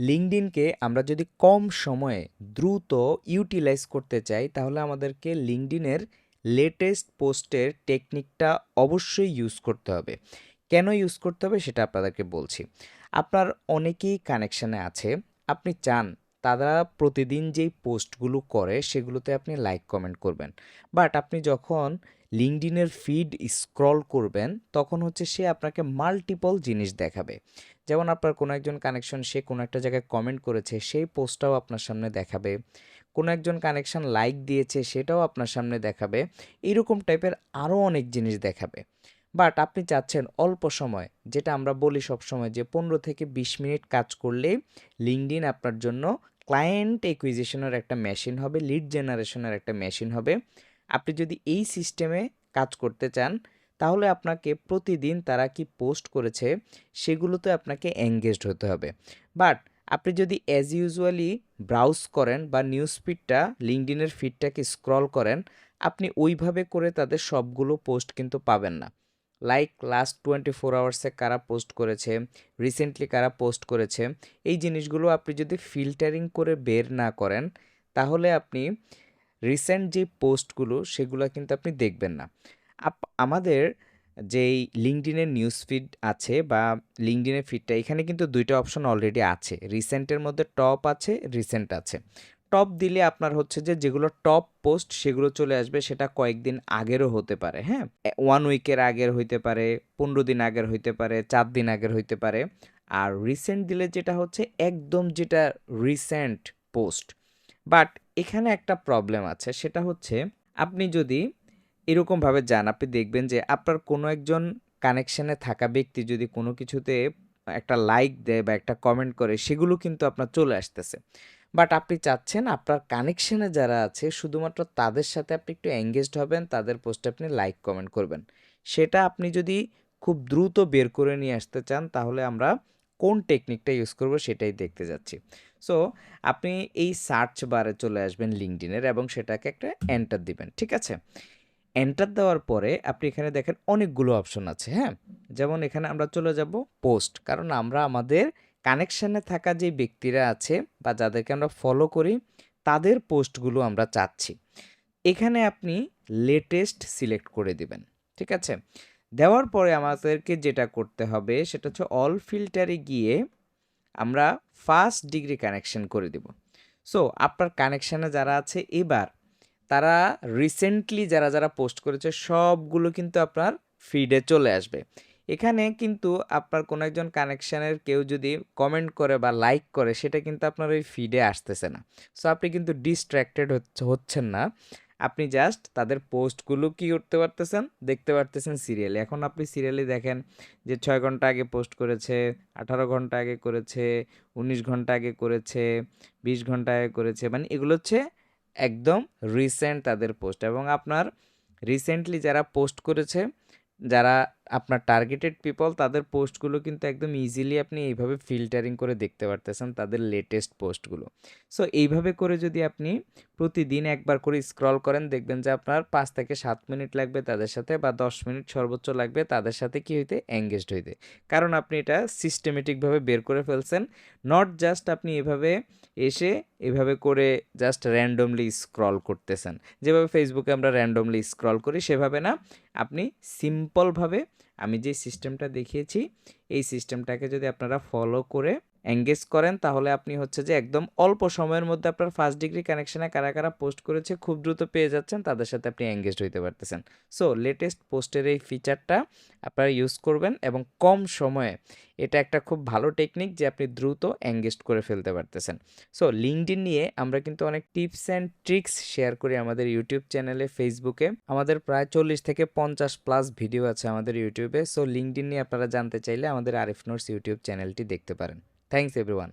লিঙ্কডইনকে আমরা যদি কম সময়ে দ্রুত ইউটিলাইজ করতে চাই তাহলে আমাদেরকে লিঙ্কডইনের লেটেস্ট পোস্টের টেকনিকটা অবশ্যই ইউজ করতে হবে। কেন ইউজ করতে হবে সেটা আপনাদেরকে বলছি। আপনার অনেকেই কানেকশানে আছে, আপনি চান তারা প্রতিদিন যেই পোস্টগুলো করে সেগুলোতে আপনি লাইক কমেন্ট করবেন, বাট আপনি যখন লিঙ্কডইনের ফিড স্ক্রল করবেন তখন হচ্ছে সে আপনাকে মাল্টিপল জিনিস দেখাবে। যেমন আপনার কোনো একজন কানেকশন সে কোনো একটা জায়গায় কমেন্ট করেছে সেই পোস্টটাও আপনার সামনে দেখাবে, কোনো একজন কানেকশন লাইক দিয়েছে সেটাও আপনার সামনে দেখাবে, এইরকম টাইপের আরও অনেক জিনিস দেখাবে। বাট আপনি চাচ্ছেন অল্প সময়, যেটা আমরা বলি সবসময় যে 15 থেকে 20 মিনিট কাজ করলেই লিঙ্কডইন আপনার জন্য ক্লায়েন্ট একুইজিশনের একটা মেশিন হবে, লিড জেনারেশনের একটা মেশিন হবে। আপনি যদি এই সিস্টেমে কাজ করতে চান তাহলে আপনাকে প্রতিদিন তারা কি পোস্ট করেছে সেগুলোতে আপনাকে এঙ্গেজড হতে হবে। বাট আপনি যদি অ্যাজ ইউজুয়ালি ব্রাউজ করেন বা নিউজ ফিডটা লিঙ্কডইনের ফিডটাকে স্ক্রল করেন, আপনি ওইভাবে করে তাদের সবগুলো পোস্ট কিন্তু পাবেন না। লাইক লাস্ট 24 আওয়ার্সে কারা পোস্ট করেছে, রিসেন্টলি কারা পোস্ট করেছে, এই জিনিসগুলো আপনি যদি ফিল্টারিং করে বের না করেন তাহলে আপনি রিসেন্ট যে পোস্টগুলো সেগুলো কিন্তু আপনি দেখবেন না। আমাদের যেই লিঙ্কডইনের নিউজ ফিড আছে বা লিঙ্কডইনের ফিডটা, এখানে কিন্তু দুইটা অপশন অলরেডি আছে, রিসেন্টের মধ্যে টপ আছে, রিসেন্ট আছে। টপ দিলে আপনার হচ্ছে যে যেগুলো টপ পোস্ট সেগুলো চলে আসবে, সেটা কয়েকদিন আগেরও হতে পারে, হ্যাঁ, 1 উইকের আগের হইতে পারে, 15 দিন আগের হইতে পারে, 4 দিন আগের হইতে পারে। আর রিসেন্ট দিলে যেটা হচ্ছে একদম যেটা রিসেন্ট পোস্ট। বাট এখানে একটা প্রবলেম আছে, সেটা হচ্ছে আপনি যদি এরকমভাবে যান, আপনি দেখবেন যে আপনার কোনো একজন কানেকশানে থাকা ব্যক্তি যদি কোনো কিছুতে একটা লাইক দেয় বা একটা কমেন্ট করে সেগুলো কিন্তু আপনার চলে আসতেছে। বাট আপনি চাচ্ছেন আপনার কানেকশানে যারা আছে শুধুমাত্র তাদের সাথে আপনি একটু এঙ্গেজড হবেন, তাদের পোস্টে আপনি লাইক কমেন্ট করবেন। সেটা আপনি যদি খুব দ্রুত বের করে নিয়ে আসতে চান তাহলে আমরা কোন টেকনিকটা ইউজ করব সেটাই দেখতে যাচ্ছি। সো আপনি এই সার্চ বারে চলে আসবেন লিঙ্কডইনের এবং সেটাকে একটা এন্টার দিবেন, ঠিক আছে? এন্টার দেওয়ার পরে আপনি এখানে দেখেন অনেকগুলো অপশন আছে, হ্যাঁ? যেমন এখানে আমরা চলে যাব পোস্ট, কারণ আমরা আমাদের কানেকশানে থাকা যে ব্যক্তিরা আছে বা যাদেরকে আমরা ফলো করি তাদের পোস্টগুলো আমরা চাচ্ছি। এখানে আপনি লেটেস্ট সিলেক্ট করে দিবেন, ঠিক আছে? দেওয়ার পরে আমাদেরকে যেটা করতে হবে সেটা হচ্ছে অল ফিল্টারে গিয়ে আমরা ফার্স্ট ডিগ্রি কানেকশন করে দিব। সো আপনার কানেকশানে যারা আছে এবার তারা রিসেন্টলি যারা যারা পোস্ট করেছে সবগুলো কিন্তু আপনার ফিডে চলে আসবে। এখানে কিন্তু আপনার কোনো একজন কানেকশানের কেউ যদি কমেন্ট করে বা লাইক করে সেটা কিন্তু আপনার ওই ফিডে আসতেছে না। সো আপনি কিন্তু ডিস্ট্র্যাক্টেড হচ্ছেন না, আপনি জাস্ট তাদের পোস্টগুলো কি করতে পারতেছেন, দেখতে পারতেছেন সিরিয়ালি। এখন আপনি সিরিয়ালি দেখেন যে 6 ঘন্টা আগে পোস্ট করেছে, 18 ঘন্টা আগে করেছে, 19 ঘন্টা আগে করেছে, 20 ঘন্টা আগে করেছে, মানে এগুলো হচ্ছে একদম রিসেন্ট তাদের পোস্ট। এবং আপনার রিসেন্টলি যারা পোস্ট করেছে, যারা আপনার টার্গেটেড পিপল, তাদের পোস্টগুলো কিন্তু একদম ইজিলি আপনি এইভাবে ফিল্টারিং করে দেখতে পারতেছেন তাদের লেটেস্ট পোস্টগুলো। সো এইভাবে করে যদি আপনি প্রতিদিন একবার করে স্ক্রল করেন দেখবেন যে আপনার 5 থেকে 7 মিনিট লাগবে তাদের সাথে, বা 10 মিনিট সর্বোচ্চ লাগবে তাদের সাথে কি হইতে, এঙ্গেজড হইতে। কারণ আপনি এটা সিস্টেমেটিকভাবে বের করে ফেলছেন, নট জাস্ট আপনি এভাবে এসে এভাবে করে জাস্ট র্যান্ডমলি স্ক্রল করতেছেন। যেভাবে ফেসবুকে আমরা র্যান্ডমলি স্ক্রল করি সেভাবে না, আপনি সিম্পলভাবে আমি যে সিস্টেমটা দেখিয়েছি এই সিস্টেমটাকে যদি আপনারা ফলো করে এঙ্গেজ করেন তাহলে আপনি হচ্ছে যে একদম অল্প সময়ের মধ্যে আপনার ফার্স্ট ডিগ্রি কানেকশানে কারা কারা পোস্ট করেছে খুব দ্রুত পেয়ে যাচ্ছেন, তাদের সাথে আপনি এঙ্গেজড হইতে পারতেছেন। সো লেটেস্ট পোস্টের এই ফিচারটা আপনারা ইউজ করবেন এবং কম সময়ে, এটা একটা খুব ভালো টেকনিক যে আপনি দ্রুত এঙ্গেজড করে ফেলতে পারতেছেন। সো লিঙ্কডইন নিয়ে আমরা কিন্তু অনেক টিপস অ্যান্ড ট্রিক্স শেয়ার করি আমাদের ইউটিউব চ্যানেলে, ফেসবুকে আমাদের প্রায় 40 থেকে 50+ ভিডিও আছে আমাদের ইউটিউবে। সো লিঙ্কডইন নিয়ে আপনারা জানতে চাইলে আমাদের আরিফ নোটস ইউটিউব চ্যানেলটি দেখতে পারেন। Thanks everyone.